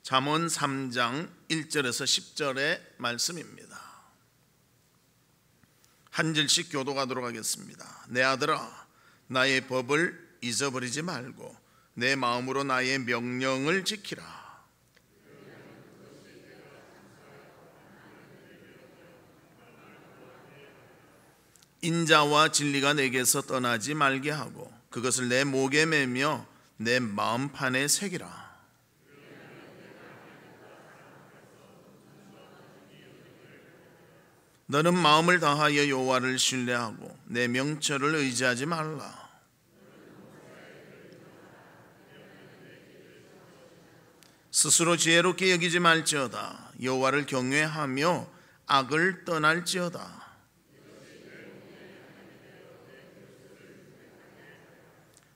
잠언 3장 1절에서 10절의 말씀입니다. 한 절씩 교독하도록 하겠습니다. 내 아들아, 나의 법을 잊어버리지 말고 내 마음으로 나의 명령을 지키라. 인자와 진리가 내게서 떠나지 말게 하고 그것을 내 목에 매며 내 마음판에 새기라. 너는 마음을 다하여 여호와를 신뢰하고 내 명철을 의지하지 말라. 스스로 지혜롭게 여기지 말지어다. 여호와를 경외하며 악을 떠날지어다.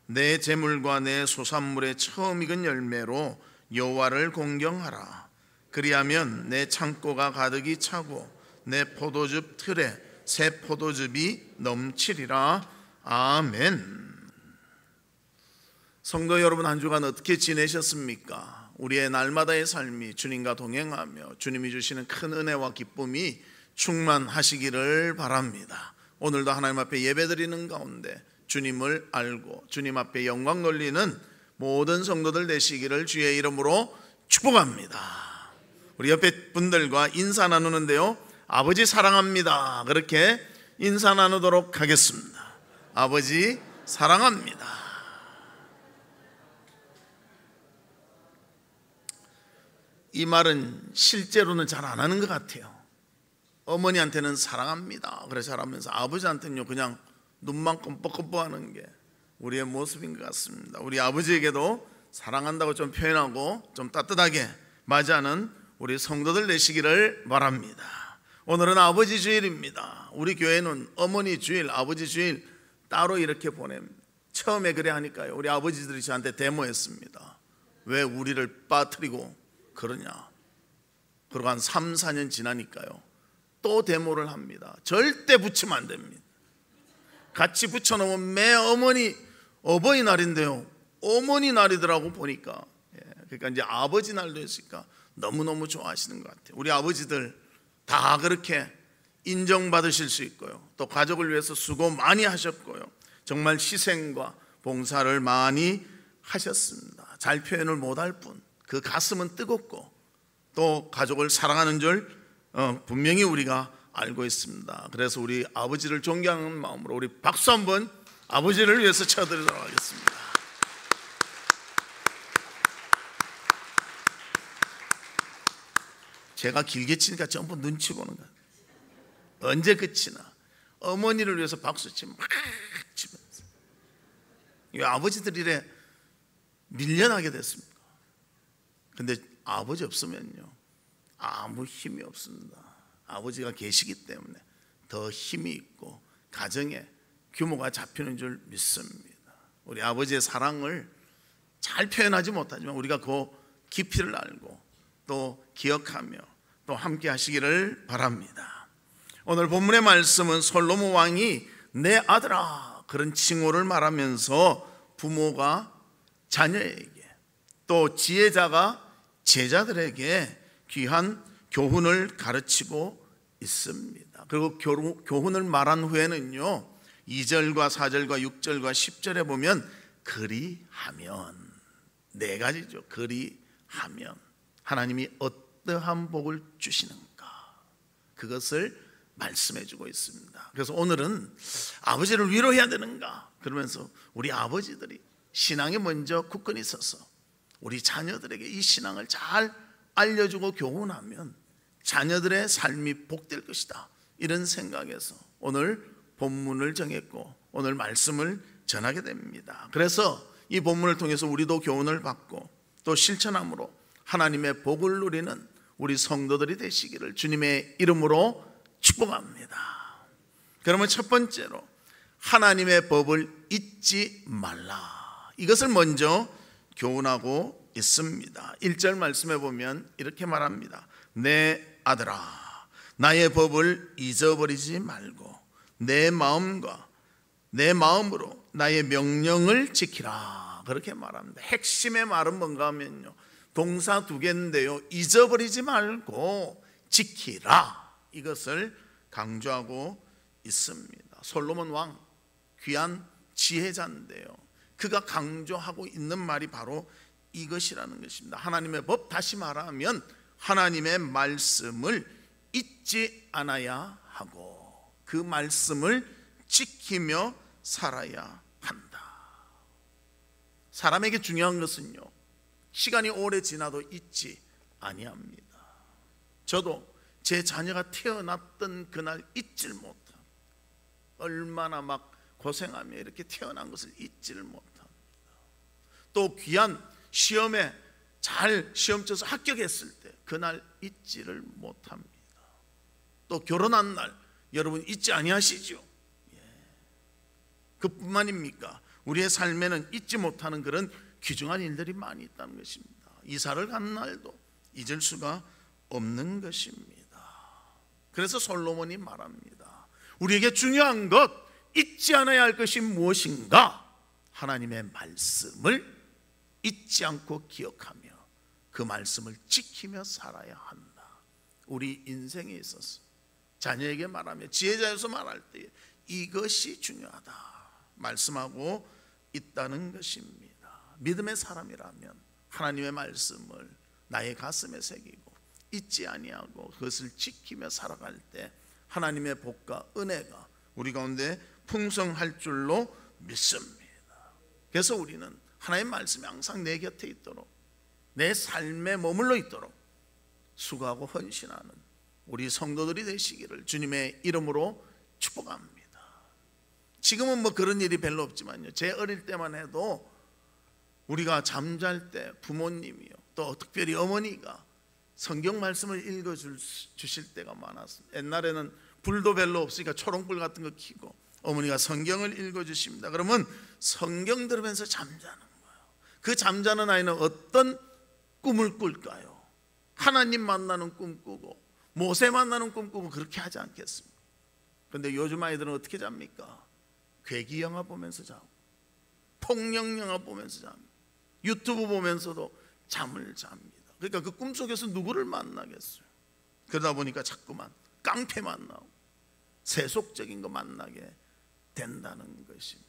내 재물과 내 소산물의 처음 익은 열매로 여호와를 공경하라. 그리하면 내 창고가 가득히 차고 내 포도즙 틀에 새 포도즙이 넘치리라. 아멘. 성도 여러분, 한 주간 어떻게 지내셨습니까? 우리의 날마다의 삶이 주님과 동행하며 주님이 주시는 큰 은혜와 기쁨이 충만하시기를 바랍니다. 오늘도 하나님 앞에 예배드리는 가운데 주님을 알고 주님 앞에 영광 돌리는 모든 성도들 되시기를 주의 이름으로 축복합니다. 우리 옆에 분들과 인사 나누는데요, 아버지 사랑합니다, 그렇게 인사 나누도록 하겠습니다. 아버지 사랑합니다. 이 말은 실제로는 잘 안 하는 것 같아요. 어머니한테는 사랑합니다 그래서 잘하면서 아버지한테는요 그냥 눈만 껌뻑껌뻑하는 게 우리의 모습인 것 같습니다. 우리 아버지에게도 사랑한다고 좀 표현하고 좀 따뜻하게 맞이하는 우리 성도들 되시기를 바랍니다. 오늘은 아버지 주일입니다. 우리 교회는 어머니 주일, 아버지 주일 따로 이렇게 보냅니다. 처음에 그래 하니까요, 우리 아버지들이 저한테 데모했습니다. 왜 우리를 빠뜨리고 그러냐. 그러고 한 3, 4년 지나니까요 또 데모를 합니다. 절대 붙이면 안 됩니다. 같이 붙여놓으면 매 어버이날인데요 어머니날이더라고 보니까. 그러니까 이제 아버지 날도 했으니까 너무너무 좋아하시는 것 같아요. 우리 아버지들 다 그렇게 인정받으실 수 있고요, 또 가족을 위해서 수고 많이 하셨고요, 정말 희생과 봉사를 많이 하셨습니다. 잘 표현을 못할 뿐 그 가슴은 뜨겁고 또 가족을 사랑하는 줄 분명히 우리가 알고 있습니다. 그래서 우리 아버지를 존경하는 마음으로 우리 박수 한번 아버지를 위해서 쳐드리도록 하겠습니다. 제가 길게 치니까 전부 눈치 보는 거예요. 언제 끝이나. 어머니를 위해서 박수 치면 막 치면서. 이 아버지들이 이래 밀려나게 됐습니다. 근데 아버지 없으면요 아무 힘이 없습니다. 아버지가 계시기 때문에 더 힘이 있고 가정에 규모가 잡히는 줄 믿습니다. 우리 아버지의 사랑을 잘 표현하지 못하지만 우리가 그 깊이를 알고 또 기억하며 또 함께 하시기를 바랍니다. 오늘 본문의 말씀은 솔로몬 왕이 내 아들아 그런 칭호를 말하면서 부모가 자녀에게 또 지혜자가 제자들에게 귀한 교훈을 가르치고 있습니다. 그리고 교훈을 말한 후에는요 2절과 4절과 6절과 10절에 보면 그리하면, 네 가지죠. 그리하면 하나님이 어떠한 복을 주시는가, 그것을 말씀해 주고 있습니다. 그래서 오늘은 아버지를 위로해야 되는가, 그러면서 우리 아버지들이 신앙에 먼저 굳건히 서서 우리 자녀들에게 이 신앙을 잘 알려주고 교훈하면 자녀들의 삶이 복될 것이다, 이런 생각에서 오늘 본문을 정했고 오늘 말씀을 전하게 됩니다. 그래서 이 본문을 통해서 우리도 교훈을 받고 또 실천함으로 하나님의 복을 누리는 우리 성도들이 되시기를 주님의 이름으로 축복합니다. 그러면 첫 번째로 하나님의 법을 잊지 말라, 이것을 먼저 교훈하고 있습니다. 1절 말씀해 보면 이렇게 말합니다. 내 아들아, 나의 법을 잊어버리지 말고 내 마음과 내 마음으로 나의 명령을 지키라, 그렇게 말합니다. 핵심의 말은 뭔가 하면요 동사 두 개인데요, 잊어버리지 말고 지키라, 이것을 강조하고 있습니다. 솔로몬 왕, 귀한 지혜자인데요, 그가 강조하고 있는 말이 바로 이것이라는 것입니다. 하나님의 법, 다시 말하면 하나님의 말씀을 잊지 않아야 하고 그 말씀을 지키며 살아야 한다. 사람에게 중요한 것은요, 시간이 오래 지나도 잊지 아니합니다. 저도 제 자녀가 태어났던 그날 잊질 못합니다. 얼마나 막 고생하며 이렇게 태어난 것을 잊지를 못합니다. 또 귀한 시험에 잘 시험 쳐서 합격했을 때 그날 잊지를 못합니다. 또 결혼한 날 여러분 잊지 아니하시죠? 그뿐만입니까? 우리의 삶에는 잊지 못하는 그런 귀중한 일들이 많이 있다는 것입니다. 이사를 간 날도 잊을 수가 없는 것입니다. 그래서 솔로몬이 말합니다. 우리에게 중요한 것, 잊지 않아야 할 것이 무엇인가? 하나님의 말씀을 잊지 않고 기억하며 그 말씀을 지키며 살아야 한다. 우리 인생에 있어서 자녀에게 말하며 지혜자여서 말할 때 이것이 중요하다 말씀하고 있다는 것입니다. 믿음의 사람이라면 하나님의 말씀을 나의 가슴에 새기고 잊지 아니하고 그것을 지키며 살아갈 때 하나님의 복과 은혜가 우리 가운데 풍성할 줄로 믿습니다. 그래서 우리는 하나님의 말씀이 항상 내 곁에 있도록, 내 삶에 머물러 있도록 수고하고 헌신하는 우리 성도들이 되시기를 주님의 이름으로 축복합니다. 지금은 뭐 그런 일이 별로 없지만요, 제 어릴 때만 해도 우리가 잠잘 때 부모님이요, 또 특별히 어머니가 성경 말씀을 읽어주실 때가 많았습니다. 옛날에는 불도 별로 없으니까 초롱불 같은 거 켜고 어머니가 성경을 읽어주십니다. 그러면 성경 들으면서 잠자는 거예요. 그 잠자는 아이는 어떤 꿈을 꿀까요? 하나님 만나는 꿈 꾸고 모세 만나는 꿈 꾸고 그렇게 하지 않겠습니까? 그런데 요즘 아이들은 어떻게 잡니까? 괴기 영화 보면서 자고 폭력 영화 보면서 잡니다. 유튜브 보면서도 잠을 잡니다. 그러니까 그 꿈속에서 누구를 만나겠어요? 그러다 보니까 자꾸만 깡패 만나고 세속적인 거 만나게 된다는 것입니다.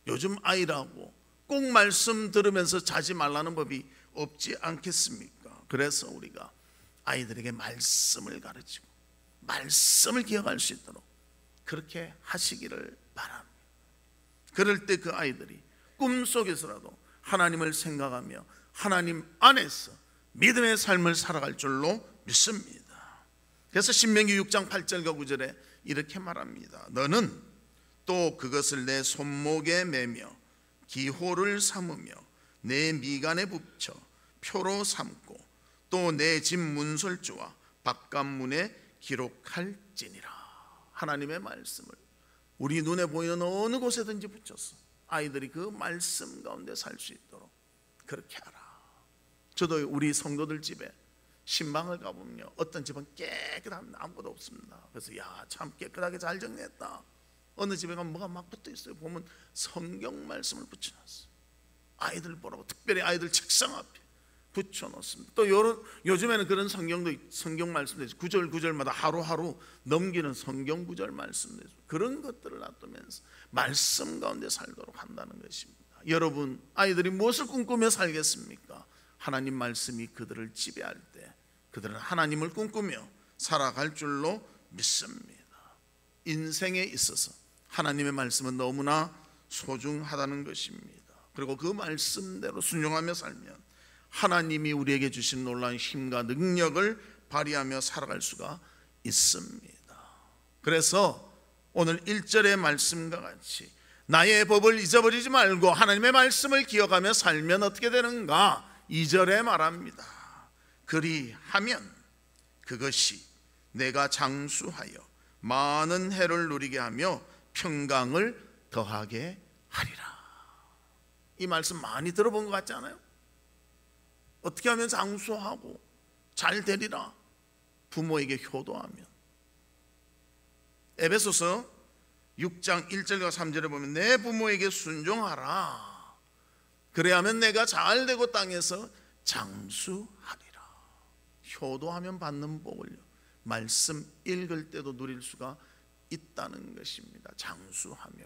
요즘 아이라고 꼭 말씀 들으면서 자지 말라는 법이 없지 않겠습니까? 그래서 우리가 아이들에게 말씀을 가르치고 말씀을 기억할 수 있도록 그렇게 하시기를 바랍니다. 그럴 때 그 아이들이 꿈속에서라도 하나님을 생각하며 하나님 안에서 믿음의 삶을 살아갈 줄로 믿습니다. 그래서 신명기 6장 8절과 9절에 이렇게 말합니다. 너는 또 그것을 내 손목에 매며 기호를 삼으며 내 미간에 붙여 표로 삼고 또 내 집 문설주와 바깥문에 기록할지니라. 하나님의 말씀을 우리 눈에 보이는 어느 곳에든지 붙여서 아이들이 그 말씀 가운데 살 수 있도록 그렇게 하라. 저도 우리 성도들 집에 신방을 가보면요, 어떤 집은 깨끗합니다. 아무것도 없습니다. 그래서 야, 참 깨끗하게 잘 정리했다. 어느 집에 가면 뭐가 막 붙어 있어요. 보면 성경 말씀을 붙여놨어요. 아이들 보라고 특별히 아이들 책상 앞에 붙여놓습니다. 또 요즘에는 그런 성경 말씀도 있어요. 구절 구절마다 하루하루 넘기는 성경 구절 말씀도 있어요. 그런 것들을 놔두면서 말씀 가운데 살도록 한다는 것입니다. 여러분 아이들이 무엇을 꿈꾸며 살겠습니까? 하나님 말씀이 그들을 지배할 때 그들은 하나님을 꿈꾸며 살아갈 줄로 믿습니다. 인생에 있어서 하나님의 말씀은 너무나 소중하다는 것입니다. 그리고 그 말씀대로 순종하며 살면 하나님이 우리에게 주신 놀라운 힘과 능력을 발휘하며 살아갈 수가 있습니다. 그래서 오늘 1절의 말씀과 같이 나의 법을 잊어버리지 말고 하나님의 말씀을 기억하며 살면 어떻게 되는가? 2절에 말합니다. 그리하면 그것이 내가 장수하여 많은 해를 누리게 하며 평강을 더하게 하리라. 이 말씀 많이 들어본 것 같지 않아요? 어떻게 하면 장수하고 잘 되리라? 부모에게 효도하면. 에베소서 6장 1절과 3절에 보면 내 부모에게 순종하라. 그래야면 내가 잘 되고 땅에서 장수하리라. 효도하면 받는 복을요, 말씀 읽을 때도 누릴 수가 있다는 것입니다. 장수하며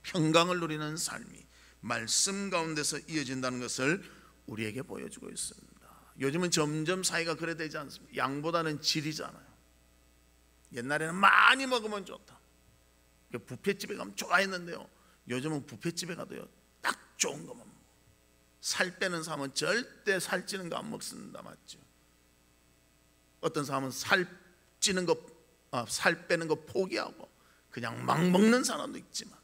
평강을 누리는 삶이 말씀 가운데서 이어진다는 것을 우리에게 보여주고 있습니다. 요즘은 점점 사회가 그래 되지 않습니까? 양보다는 질이잖아요. 옛날에는 많이 먹으면 좋다, 뷔페집에 가면 좋아했는데요, 요즘은 뷔페집에 가도요, 딱 좋은 것만 먹어. 살 빼는 사람은 절대 살찌는 거 안 먹습니다. 맞죠? 어떤 사람은 살 빼는 거 포기하고 그냥 막 먹는 사람도 있지만,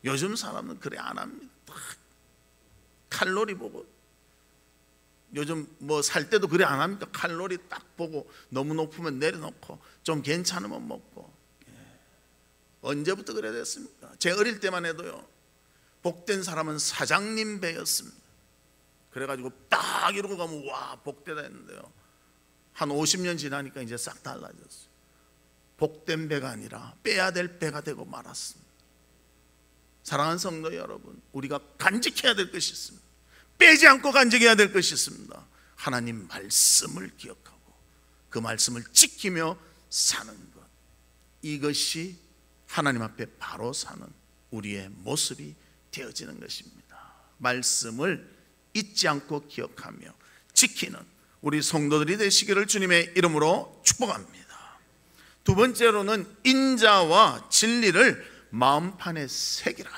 요즘 사람은 그래 안 합니다. 칼로리 보고, 요즘 뭐 살 때도 그래 안 합니까? 칼로리 딱 보고 너무 높으면 내려놓고 좀 괜찮으면 먹고. 언제부터 그래 됐습니까? 제 어릴 때만 해도요, 복된 사람은 사장님 배였습니다. 그래가지고 딱 이러고 가면 와 복되다 했는데요, 한 50년 지나니까 이제 싹 달라졌어요. 복된 배가 아니라 빼야 될 배가 되고 말았습니다. 사랑하는 성도 여러분, 우리가 간직해야 될 것이 있습니다. 빼지 않고 간직해야 될 것이 있습니다. 하나님 말씀을 기억하고 그 말씀을 지키며 사는 것, 이것이 하나님 앞에 바로 사는 우리의 모습이 되어지는 것입니다. 말씀을 잊지 않고 기억하며 지키는 우리 성도들이 되시기를 주님의 이름으로 축복합니다. 두 번째로는 인자와 진리를 마음판에 새기라,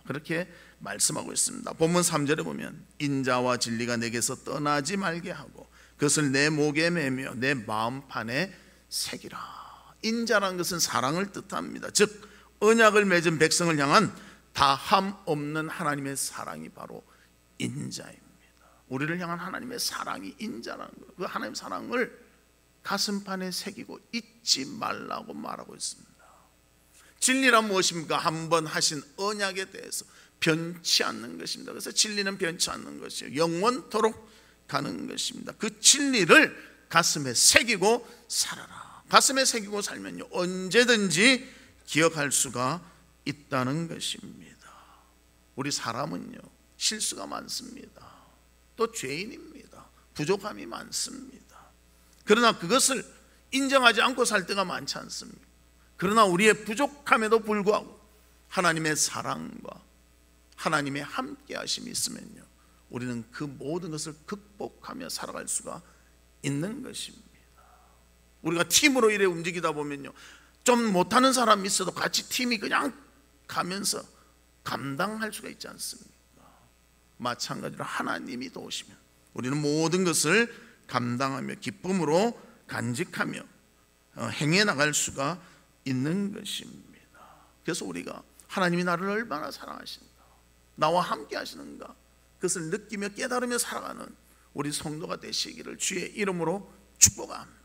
그렇게 말씀하고 있습니다. 본문 3절에 보면 인자와 진리가 내게서 떠나지 말게 하고 그것을 내 목에 매며 내 마음판에 새기라. 인자라는 것은 사랑을 뜻합니다. 즉 언약을 맺은 백성을 향한 다함 없는 하나님의 사랑이 바로 인자입니다. 우리를 향한 하나님의 사랑이 인자라는 것, 그 하나님의 사랑을 가슴판에 새기고 잊지 말라고 말하고 있습니다. 진리란 무엇입니까? 한번 하신 언약에 대해서 변치 않는 것입니다. 그래서 진리는 변치 않는 것이에요. 영원토록 가는 것입니다. 그 진리를 가슴에 새기고 살아라. 가슴에 새기고 살면요, 언제든지 기억할 수가 있다는 것입니다. 우리 사람은요, 실수가 많습니다. 또 죄인입니다. 부족함이 많습니다. 그러나 그것을 인정하지 않고 살 때가 많지 않습니까? 그러나 우리의 부족함에도 불구하고 하나님의 사랑과 하나님의 함께 하심이 있으면요, 우리는 그 모든 것을 극복하며 살아갈 수가 있는 것입니다. 우리가 팀으로 이래 움직이다 보면요, 좀 못하는 사람이 있어도 같이 팀이 그냥 가면서 감당할 수가 있지 않습니까? 마찬가지로 하나님이 도우시면 우리는 모든 것을 감당하며 기쁨으로 간직하며 행해 나갈 수가 있는 것입니다. 그래서 우리가 하나님이 나를 얼마나 사랑하시는가, 나와 함께 하시는가, 그것을 느끼며 깨달으며 살아가는 우리 성도가 되시기를 주의 이름으로 축복합니다.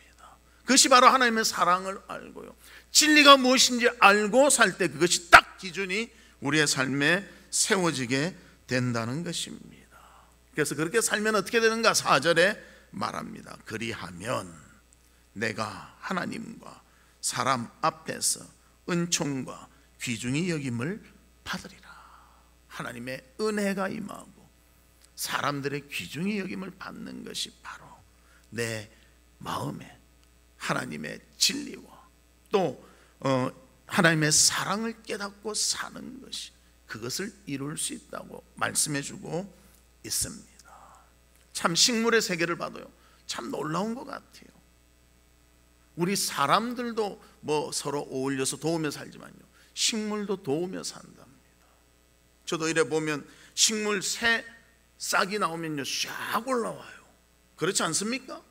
그것이 바로 하나님의 사랑을 알고요, 진리가 무엇인지 알고 살 때 그것이 딱 기준이 우리의 삶에 세워지게 된다는 것입니다. 그래서 그렇게 살면 어떻게 되는가? 4절에 말합니다. 그리하면 내가 하나님과 사람 앞에서 은총과 귀중히 여김을 받으리라. 하나님의 은혜가 임하고 사람들의 귀중히 여김을 받는 것이 바로 내 마음에 하나님의 진리와 또 하나님의 사랑을 깨닫고 사는 것이, 그것을 이룰 수 있다고 말씀해 주고 있습니다. 참 식물의 세계를 봐도요, 참 놀라운 것 같아요. 우리 사람들도 뭐 서로 어울려서 도우며 살지만요, 식물도 도우며 산답니다. 저도 이래 보면 식물 새 싹이 나오면요, 쫙 올라와요. 그렇지 않습니까?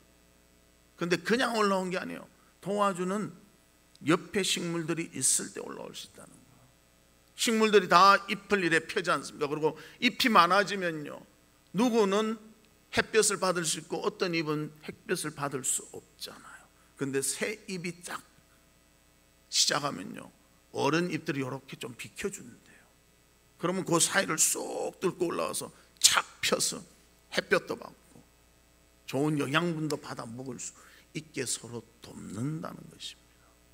근데 그냥 올라온 게 아니에요. 도와주는 옆에 식물들이 있을 때 올라올 수 있다는 거예요. 식물들이 다 잎을 이래 펴지 않습니까? 그리고 잎이 많아지면요, 누구는 햇볕을 받을 수 있고 어떤 잎은 햇볕을 받을 수 없잖아요. 근데 새 잎이 딱 시작하면요, 어른 잎들이 이렇게 좀 비켜준대요. 그러면 그 사이를 쏙 뚫고 올라와서 착 펴서 햇볕도 받고 좋은 영양분도 받아 먹을 수 있게 서로 돕는다는 것입니다.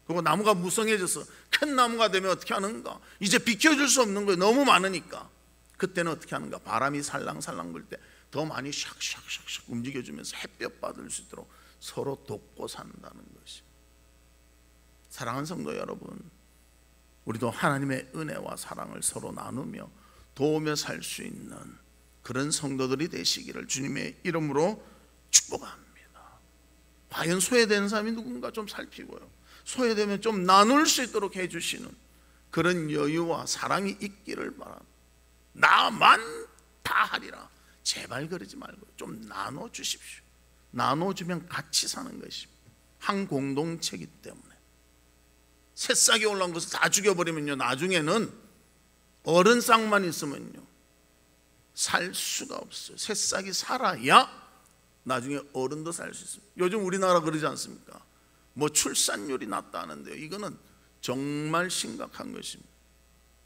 그리고 나무가 무성해져서 큰 나무가 되면 어떻게 하는가? 이제 비켜줄 수 없는 거예요. 너무 많으니까. 그때는 어떻게 하는가? 바람이 살랑살랑 불 때 더 많이 샥샥샥샥 움직여주면서 햇볕 받을 수 있도록 서로 돕고 산다는 것이. 사랑하는 성도 여러분, 우리도 하나님의 은혜와 사랑을 서로 나누며 도우며 살 수 있는 그런 성도들이 되시기를 주님의 이름으로 축복합니다. 과연 소외된 사람이 누군가 좀 살피고요, 소외되면 좀 나눌 수 있도록 해주시는 그런 여유와 사랑이 있기를 바랍니다. 나만 다 하리라, 제발 그러지 말고 좀 나눠주십시오. 나눠주면 같이 사는 것입니다. 한 공동체이기 때문에. 새싹이 올라온 것을 다 죽여버리면요, 나중에는 어른 싹만 있으면요 살 수가 없어요. 새싹이 살아야 나중에 어른도 살 수 있습니다. 요즘 우리나라 그러지 않습니까? 뭐 출산율이 낮다는데요, 이거는 정말 심각한 것입니다.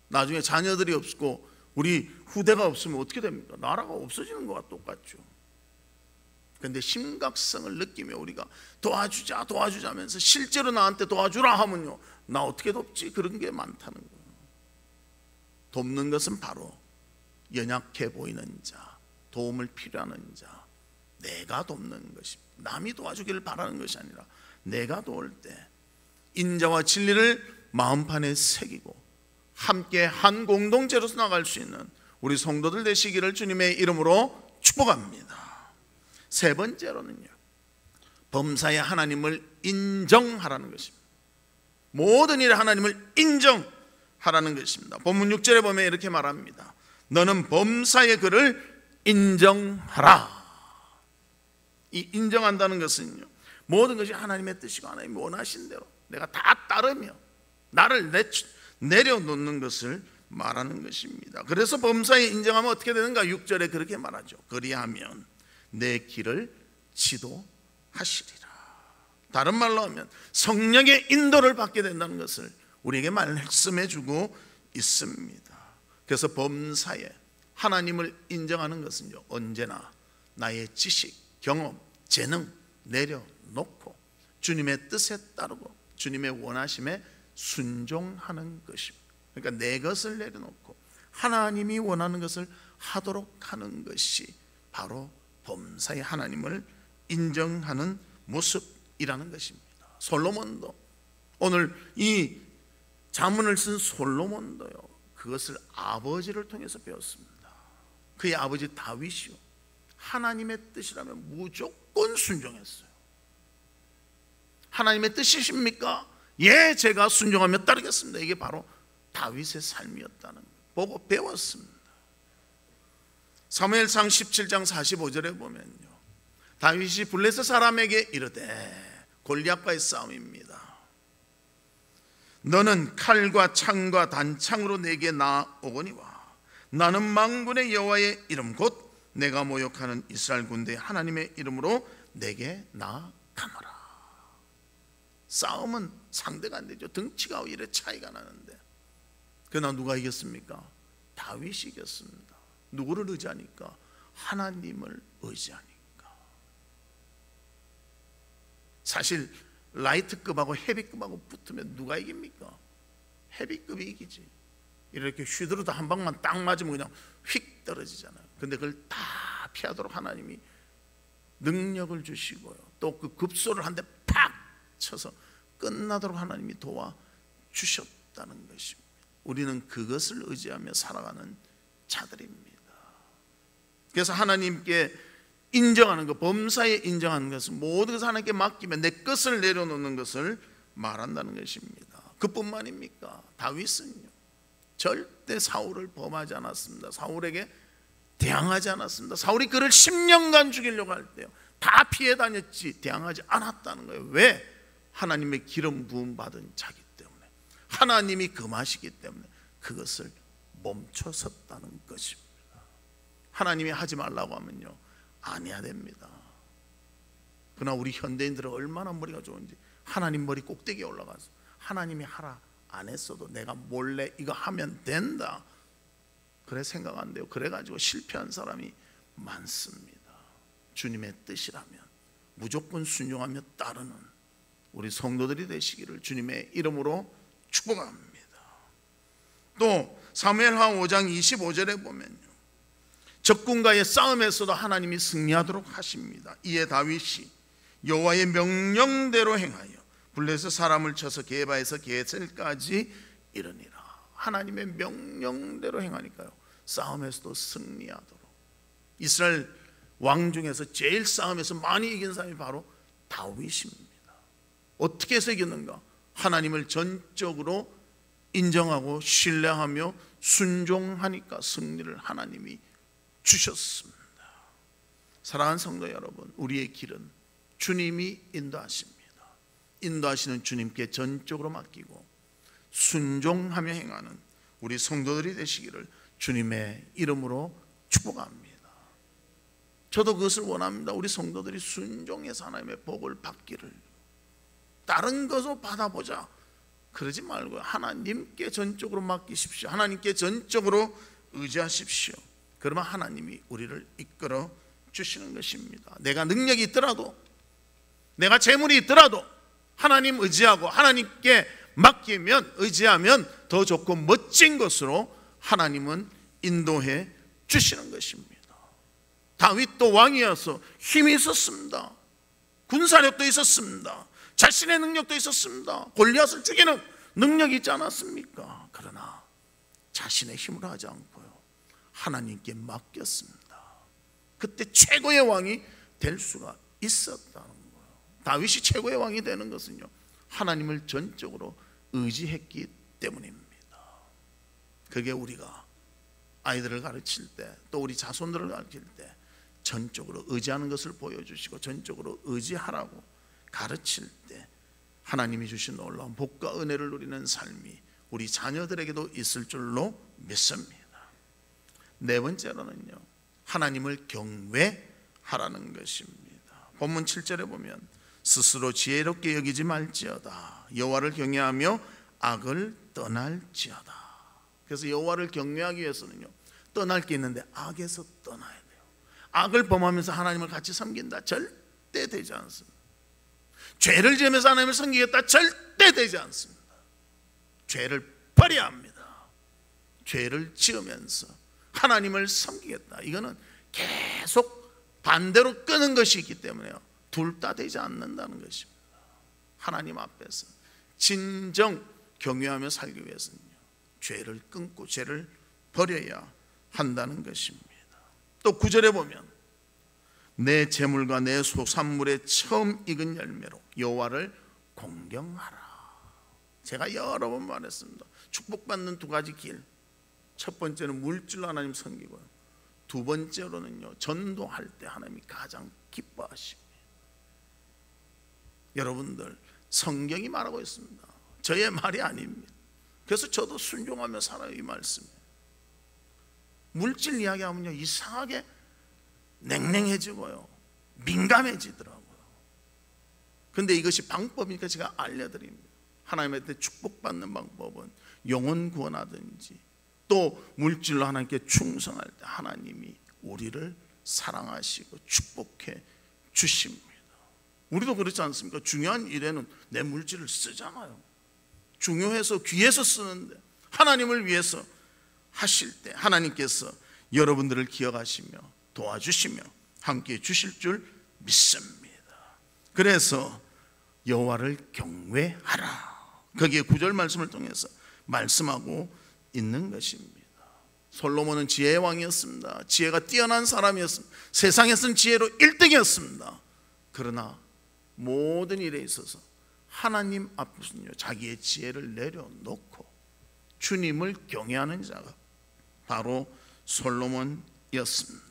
나중에 자녀들이 없고 우리 후대가 없으면 어떻게 됩니까? 나라가 없어지는 것과 똑같죠. 그런데 심각성을 느끼며 우리가 도와주자 도와주자면서 실제로 나한테 도와주라 하면요, 나 어떻게 돕지? 그런 게 많다는 거예요. 돕는 것은 바로 연약해 보이는 자, 도움을 필요하는 자, 내가 돕는 것입니다. 남이 도와주기를 바라는 것이 아니라 내가 도울 때 인자와 진리를 마음판에 새기고 함께 한 공동체로서 나갈 수 있는 우리 성도들 되시기를 주님의 이름으로 축복합니다. 세 번째로는요, 범사에 하나님을 인정하라는 것입니다. 모든 일에 하나님을 인정하라는 것입니다. 본문 6절에 보면 이렇게 말합니다. 너는 범사의 그를 인정하라. 이 인정한다는 것은요, 모든 것이 하나님의 뜻이고 하나님이 원하신 대로 내가 다 따르며 나를 내려놓는 것을 말하는 것입니다. 그래서 범사에 인정하면 어떻게 되는가? 6절에 그렇게 말하죠. 그리하면 내 길을 지도하시리라. 다른 말로 하면 성령의 인도를 받게 된다는 것을 우리에게 말씀해 주고 있습니다. 그래서 범사에 하나님을 인정하는 것은요, 언제나 나의 지식, 경험, 재능 내려놓고 주님의 뜻에 따르고 주님의 원하심에 순종하는 것입니다. 그러니까 내 것을 내려놓고 하나님이 원하는 것을 하도록 하는 것이 바로 범사에 하나님을 인정하는 모습이라는 것입니다. 솔로몬도, 오늘 이 자문을 쓴 솔로몬도요, 그것을 아버지를 통해서 배웠습니다. 그의 아버지 다윗이요, 하나님의 뜻이라면 무조건 순종했어요. 하나님의 뜻이십니까? 예, 제가 순종하며 따르겠습니다. 이게 바로 다윗의 삶이었다는 걸 보고 배웠습니다. 사무엘상 17장 45절에 보면요, 다윗이 블레셋 사람에게 이르되, 골리앗과의 싸움입니다. 너는 칼과 창과 단창으로 내게 나오거니와 나는 만군의 여호와의 이름 곧 내가 모욕하는 이스라엘 군대의 하나님의 이름으로 내게 나아가노라. 싸움은 상대가 안 되죠. 등치가 이래 차이가 나는데, 그러나 누가 이겼습니까? 다윗이 이겼습니다. 누구를 의지하니까? 하나님을 의지하니까. 사실 라이트급하고 헤비급하고 붙으면 누가 이깁니까? 헤비급이 이기지. 이렇게 휘두르다 한 방만 딱 맞으면 그냥 휙 떨어지잖아요. 근데 그걸 다 피하도록 하나님이 능력을 주시고요, 또 그 급소를 한 대 팍 쳐서 끝나도록 하나님이 도와주셨다는 것입니다. 우리는 그것을 의지하며 살아가는 자들입니다. 그래서 하나님께 인정하는 것, 범사에 인정하는 것은 모든 것을 하나님께 맡기면 내 것을 내려놓는 것을 말한다는 것입니다. 그뿐만입니까? 다윗은요, 절대 사울을 범하지 않았습니다. 사울에게 대항하지 않았습니다. 사울이 그를 10년간 죽이려고 할 때요, 다 피해 다녔지 대항하지 않았다는 거예요. 왜? 하나님의 기름 부음 받은 자기 때문에, 하나님이 금하시기 때문에 그것을 멈춰섰다는 것입니다. 하나님이 하지 말라고 하면요, 안 해야 됩니다. 그러나 우리 현대인들은 얼마나 머리가 좋은지, 하나님 머리 꼭대기에 올라가서 하나님이 하라 안 했어도 내가 몰래 이거 하면 된다, 그래 생각 안 돼요. 그래가지고 실패한 사람이 많습니다. 주님의 뜻이라면 무조건 순종하며 따르는 우리 성도들이 되시기를 주님의 이름으로 축복합니다. 또 사무엘하 5장 25절에 보면요, 적군과의 싸움에서도 하나님이 승리하도록 하십니다. 이에 다윗이 여호와의 명령대로 행하여 블레셋 사람을 쳐서 게바에서 게셀까지 이르니라. 하나님의 명령대로 행하니까요, 싸움에서도 승리하도록. 이스라엘 왕 중에서 제일 싸움에서 많이 이긴 사람이 바로 다윗입니다. 어떻게 해서 이겼는가? 하나님을 전적으로 인정하고 신뢰하며 순종하니까 승리를 하나님이 주셨습니다. 사랑하는 성도 여러분, 우리의 길은 주님이 인도하십니다. 인도하시는 주님께 전적으로 맡기고 순종하며 행하는 우리 성도들이 되시기를 주님의 이름으로 축복합니다. 저도 그것을 원합니다. 우리 성도들이 순종해서 하나님의 복을 받기를. 다른 것을 받아보자 그러지 말고요, 하나님께 전적으로 맡기십시오. 하나님께 전적으로 의지하십시오. 그러면 하나님이 우리를 이끌어 주시는 것입니다. 내가 능력이 있더라도, 내가 재물이 있더라도 하나님 의지하고 하나님께 맡기면, 의지하면 더 좋고 멋진 것으로 하나님은 인도해 주시는 것입니다. 다윗도 왕이어서 힘이 있었습니다. 군사력도 있었습니다. 자신의 능력도 있었습니다. 골리앗을 죽이는 능력이 있지 않았습니까? 그러나 자신의 힘으로 하지 않고요, 하나님께 맡겼습니다. 그때 최고의 왕이 될 수가 있었다는 거예요. 다윗이 최고의 왕이 되는 것은요, 하나님을 전적으로 의지했기 때문입니다. 그게 우리가 아이들을 가르칠 때, 또 우리 자손들을 가르칠 때 전적으로 의지하는 것을 보여주시고 전적으로 의지하라고 가르칠 때 하나님이 주신 놀라운 복과 은혜를 누리는 삶이 우리 자녀들에게도 있을 줄로 믿습니다. 네 번째로는요, 하나님을 경외하라는 것입니다. 본문 7절에 보면 스스로 지혜롭게 여기지 말지어다. 여호와를 경외하며 악을 떠날지어다. 그래서 여호와를 경외하기 위해서는요, 떠날 게 있는데 악에서 떠나야 돼요. 악을 범하면서 하나님을 같이 섬긴다, 절대 되지 않습니다. 죄를 지으면서 하나님을 섬기겠다, 절대 되지 않습니다. 죄를 버려야 합니다. 죄를 지으면서 하나님을 섬기겠다, 이거는 계속 반대로 끄는 것이 있기 때문에요, 둘 다 되지 않는다는 것입니다. 하나님 앞에서 진정 경외하며 살기 위해서는요, 죄를 끊고 죄를 버려야 한다는 것입니다. 또 9절에 보면 내 재물과 내 소산물의 처음 익은 열매로 여호와를 공경하라. 제가 여러 번 말했습니다. 축복받는 두 가지 길, 첫 번째는 물질로 하나님 섬기고요, 두 번째로는요, 전도할 때 하나님이 가장 기뻐하십니다. 여러분들, 성경이 말하고 있습니다. 저의 말이 아닙니다. 그래서 저도 순종하며 살아요, 이 말씀에. 물질 이야기하면요, 이상하게 냉랭해지고요, 민감해지더라고요. 그런데 이것이 방법이니까 제가 알려드립니다. 하나님한테 축복받는 방법은 영혼 구원하든지 또 물질로 하나님께 충성할 때 하나님이 우리를 사랑하시고 축복해 주십니다. 우리도 그렇지 않습니까? 중요한 일에는 내 물질을 쓰잖아요. 중요해서 귀해서 쓰는데 하나님을 위해서 하실 때 하나님께서 여러분들을 기억하시며 도와주시며 함께 주실 줄 믿습니다. 그래서 여호와를 경외하라, 거기에 9절 말씀을 통해서 말씀하고 있는 것입니다. 솔로몬은 지혜의 왕이었습니다. 지혜가 뛰어난 사람이었습니다. 세상에서는 지혜로 1등이었습니다. 그러나 모든 일에 있어서 하나님 앞에서는요, 자기의 지혜를 내려놓고 주님을 경외하는 자가 바로 솔로몬이었습니다.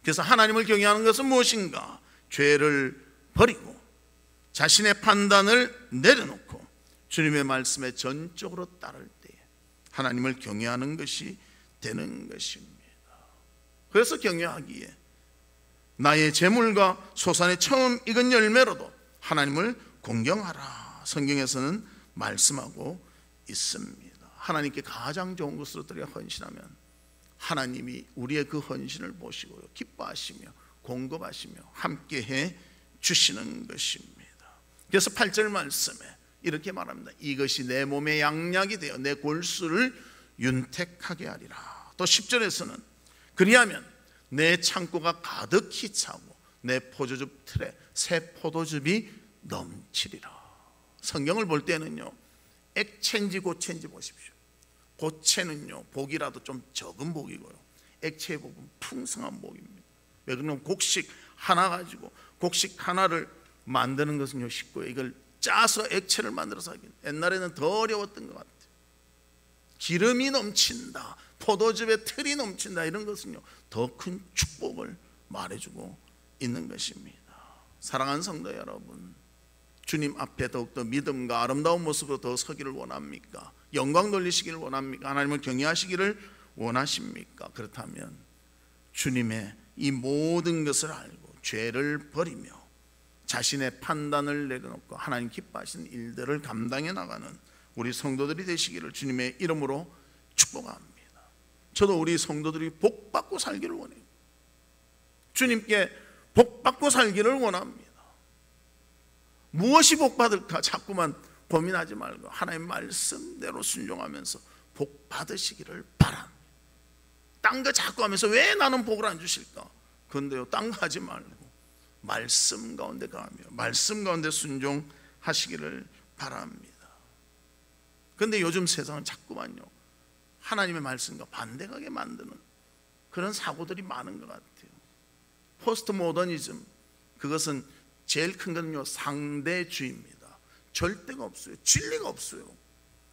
그래서 하나님을 경외하는 것은 무엇인가? 죄를 버리고 자신의 판단을 내려놓고 주님의 말씀에 전적으로 따를 때에 하나님을 경외하는 것이 되는 것입니다. 그래서 경외하기에 나의 재물과 소산의 처음 익은 열매로도 하나님을 공경하라, 성경에서는 말씀하고 있습니다. 하나님께 가장 좋은 것으로 드려 헌신하면 하나님이 우리의 그 헌신을 보시고요, 기뻐하시며 공급하시며 함께해 주시는 것입니다. 그래서 8절 말씀에 이렇게 말합니다. 이것이 내 몸의 양약이 되어 내 골수를 윤택하게 하리라. 또 10절에서는 그리하면 내 창고가 가득히 차고 내 포도즙 틀에 새 포도즙이 넘치리라. 성경을 볼 때는요, 액체인지 고체인지 보십시오. 고체는요, 복이라도 좀 적은 복이고요, 액체의 복은 풍성한 복입니다. 왜 그러냐면 곡식 하나 가지고 곡식 하나를 만드는 것은요 쉽고요, 이걸 짜서 액체를 만들어서 하긴 옛날에는 더 어려웠던 것 같아요. 기름이 넘친다, 포도즙의 틀이 넘친다, 이런 것은요 더 큰 축복을 말해주고 있는 것입니다. 사랑하는 성도 여러분, 주님 앞에 더욱더 믿음과 아름다운 모습으로 더 서기를 원합니까? 영광 돌리시기를 원합니까? 하나님을 경외하시기를 원하십니까? 그렇다면 주님의 이 모든 것을 알고 죄를 버리며 자신의 판단을 내려놓고 하나님 기뻐하시는 일들을 감당해 나가는 우리 성도들이 되시기를 주님의 이름으로 축복합니다. 저도 우리 성도들이 복받고 살기를 원해요. 주님께 복받고 살기를 원합니다. 무엇이 복받을까 자꾸만 고민하지 말고 하나님 말씀대로 순종하면서 복받으시기를 바랍니다. 딴 거 자꾸 하면서 왜 나는 복을 안 주실까? 그런데요, 딴 거 하지 말고 말씀 가운데 가며 말씀 가운데 순종하시기를 바랍니다. 그런데 요즘 세상은 자꾸만요 하나님의 말씀과 반대하게 만드는 그런 사고들이 많은 것 같아요. 포스트 모더니즘, 그것은 제일 큰 것은요 상대주의입니다. 절대가 없어요. 진리가 없어요.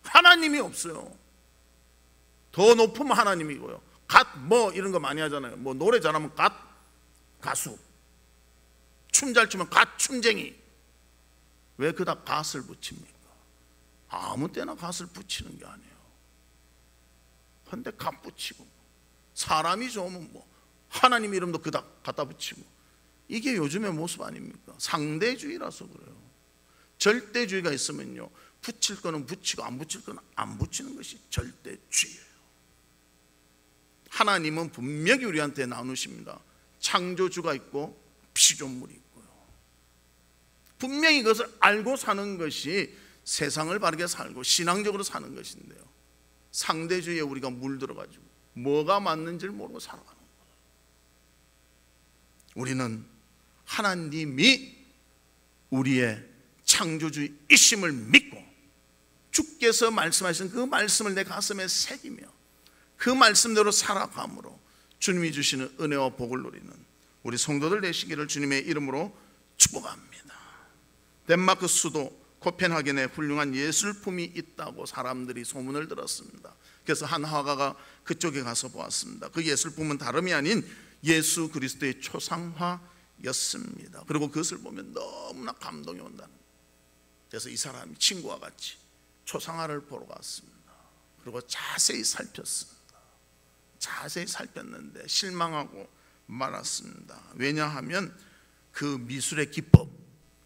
하나님이 없어요. 더 높으면 하나님이고요, 갓 뭐 이런 거 많이 하잖아요. 뭐 노래 잘하면 갓 가수, 춤 잘 추면 갓 춤쟁이. 왜 그다 갓을 붙입니까? 아무 때나 갓을 붙이는 게 아니에요. 근데 갓 붙이고 사람이 좋으면 뭐 하나님 이름도 그다 갖다 붙이고, 이게 요즘의 모습 아닙니까? 상대주의라서 그래요. 절대주의가 있으면요 붙일 거는 붙이고 안 붙일 거는 안 붙이는 것이 절대주의예요. 하나님은 분명히 우리한테 나누십니다. 창조주가 있고 피조물이 있고요. 분명히 이것을 알고 사는 것이 세상을 바르게 살고 신앙적으로 사는 것인데요, 상대주의에 우리가 물들어가지고 뭐가 맞는지를 모르고 살아가는 거예요. 우리는 하나님이 우리의 창조주이심을 믿고 주께서 말씀하신 그 말씀을 내 가슴에 새기며 그 말씀대로 살아감으로 주님이 주시는 은혜와 복을 누리는 우리 성도들 되시기를 주님의 이름으로 축복합니다. 덴마크 수도 코펜하겐에 훌륭한 예술품이 있다고 사람들이 소문을 들었습니다. 그래서 한 화가가 그쪽에 가서 보았습니다. 그 예술품은 다름이 아닌 예수 그리스도의 초상화였습니다. 그리고 그것을 보면 너무나 감동이 온다는 거예요. 그래서 이 사람이 친구와 같이 초상화를 보러 갔습니다. 그리고 자세히 살폈습니다. 자세히 살폈는데 실망하고 말았습니다. 왜냐하면 그 미술의 기법,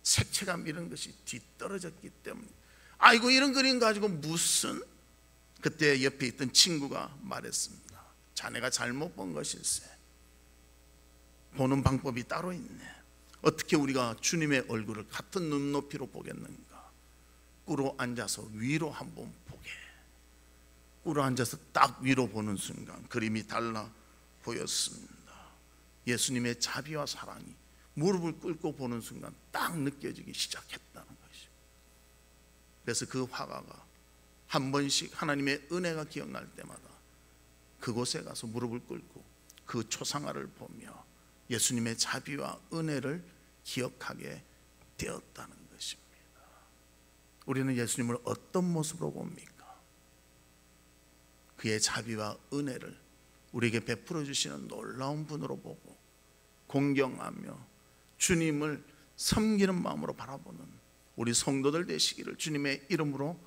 색채감 이런 것이 뒤떨어졌기 때문에. 아이고 이런 그림 가지고 무슨. 그때 옆에 있던 친구가 말했습니다. 자네가 잘못 본 것일세. 보는 방법이 따로 있네. 어떻게 우리가 주님의 얼굴을 같은 눈높이로 보겠는가? 꿇어 앉아서 위로 한번 보게. 꿇어 앉아서 딱 위로 보는 순간 그림이 달라 보였습니다. 예수님의 자비와 사랑이 무릎을 꿇고 보는 순간 딱 느껴지기 시작했다는 것이죠. 그래서 그 화가가 한 번씩 하나님의 은혜가 기억날 때마다 그곳에 가서 무릎을 꿇고 그 초상화를 보며 예수님의 자비와 은혜를 기억하게 되었다는 것입니다. 우리는 예수님을 어떤 모습으로 봅니까? 그의 자비와 은혜를 우리에게 베풀어 주시는 놀라운 분으로 보고 공경하며 주님을 섬기는 마음으로 바라보는 우리 성도들 되시기를 주님의 이름으로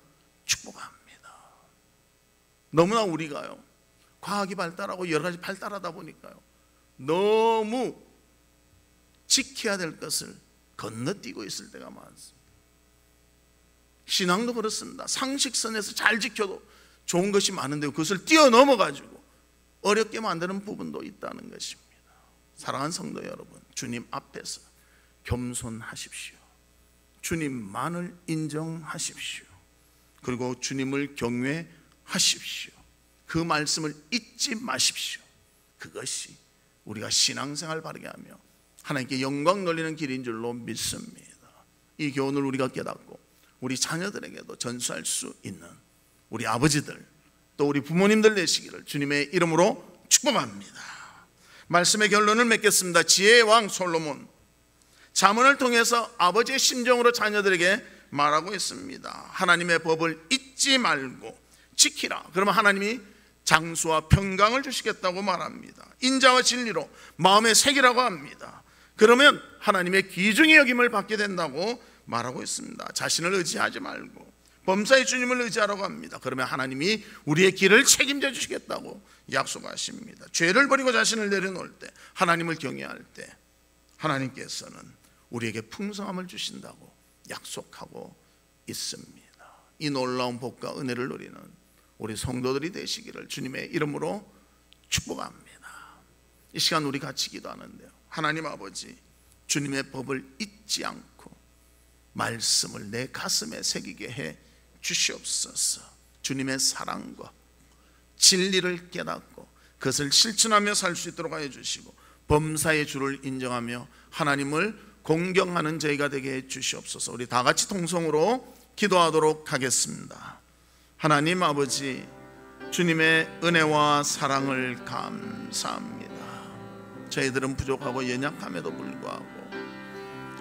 축복합니다. 너무나 우리가요 과학이 발달하고 여러 가지 발달하다 보니까요 너무 지켜야 될 것을 건너뛰고 있을 때가 많습니다. 신앙도 그렇습니다. 상식선에서 잘 지켜도 좋은 것이 많은데 그것을 뛰어넘어 가지고 어렵게 만드는 부분도 있다는 것입니다. 사랑하는 성도 여러분, 주님 앞에서 겸손하십시오. 주님만을 인정하십시오. 그리고 주님을 경외하십시오. 그 말씀을 잊지 마십시오. 그것이 우리가 신앙생활 바르게 하며 하나님께 영광 돌리는 길인 줄로 믿습니다. 이 교훈을 우리가 깨닫고 우리 자녀들에게도 전수할 수 있는 우리 아버지들 또 우리 부모님들 되시기를 주님의 이름으로 축복합니다. 말씀의 결론을 맺겠습니다. 지혜의 왕 솔로몬 잠언을 통해서 아버지의 심정으로 자녀들에게 말하고 있습니다. 하나님의 법을 잊지 말고 지키라. 그러면 하나님이 장수와 평강을 주시겠다고 말합니다. 인자와 진리로 마음에 새기라고 합니다. 그러면 하나님의 귀중히 여김을 받게 된다고 말하고 있습니다. 자신을 의지하지 말고 범사의 주님을 의지하라고 합니다. 그러면 하나님이 우리의 길을 책임져 주시겠다고 약속하십니다. 죄를 버리고 자신을 내려놓을 때, 하나님을 경외할 때 하나님께서는 우리에게 풍성함을 주신다고 약속하고 있습니다. 이 놀라운 복과 은혜를 누리는 우리 성도들이 되시기를 주님의 이름으로 축복합니다. 이 시간 우리 같이 기도하는데요, 하나님 아버지, 주님의 법을 잊지 않고 말씀을 내 가슴에 새기게 해 주시옵소서. 주님의 사랑과 진리를 깨닫고 그것을 실천하며 살 수 있도록 하여 주시고 범사의 주를 인정하며 하나님을 공경하는 저희가 되게 해 주시옵소서. 우리 다 같이 통성으로 기도하도록 하겠습니다. 하나님 아버지, 주님의 은혜와 사랑을 감사합니다. 저희들은 부족하고 연약함에도 불구하고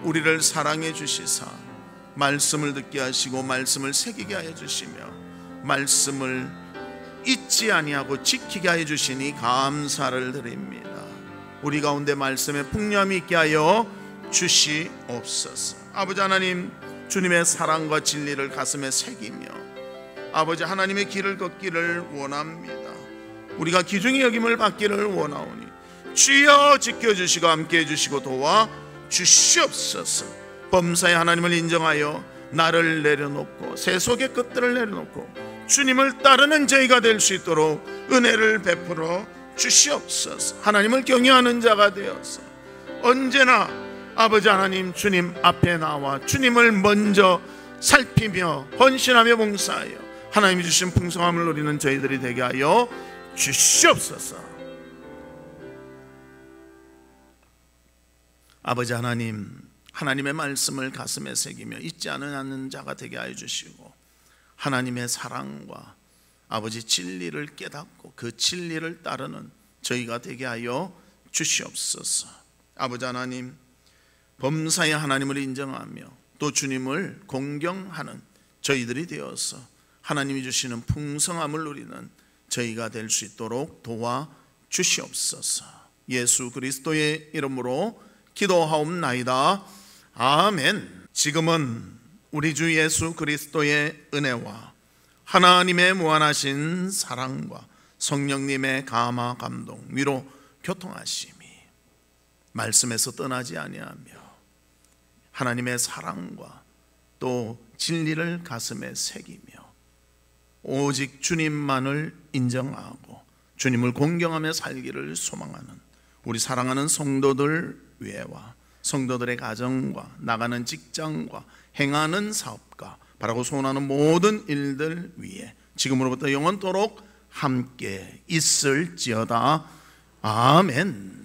우리를 사랑해 주시사 말씀을 듣게 하시고 말씀을 새기게 하여 주시며 말씀을 잊지 아니하고 지키게 하여 주시니 감사를 드립니다. 우리 가운데 말씀의 풍요함이 있게 하여 주시옵소서. 아버지 하나님, 주님의 사랑과 진리를 가슴에 새기며 아버지 하나님의 길을 걷기를 원합니다. 우리가 귀중히 여김을 받기를 원하오니 주여 지켜주시고 함께해 주시고 도와 주시옵소서. 범사의 하나님을 인정하여 나를 내려놓고 세속의 것들을 내려놓고 주님을 따르는 저희가 될 수 있도록 은혜를 베풀어 주시옵소서. 하나님을 경외하는 자가 되어서 언제나 아버지 하나님 주님 앞에 나와 주님을 먼저 살피며 헌신하며 봉사하여 하나님이 주신 풍성함을 누리는 저희들이 되게 하여 주시옵소서. 아버지 하나님, 하나님의 말씀을 가슴에 새기며 잊지 않는 자가 되게 하여 주시고 하나님의 사랑과 아버지 진리를 깨닫고 그 진리를 따르는 저희가 되게 하여 주시옵소서. 아버지 하나님, 범사의 하나님을 인정하며 또 주님을 공경하는 저희들이 되어서 하나님이 주시는 풍성함을 누리는 저희가 될 수 있도록 도와 주시옵소서. 예수 그리스도의 이름으로 기도하옵나이다. 아멘. 지금은 우리 주 예수 그리스도의 은혜와 하나님의 무한하신 사랑과 성령님의 감화 감동 위로 교통하심이 말씀에서 떠나지 아니하며 하나님의 사랑과 또 진리를 가슴에 새기며 오직 주님만을 인정하고 주님을 공경하며 살기를 소망하는 우리 사랑하는 성도들 위에와 성도들의 가정과 나가는 직장과 행하는 사업과 바라고 소원하는 모든 일들 위에 지금으로부터 영원토록 함께 있을지어다. 아멘.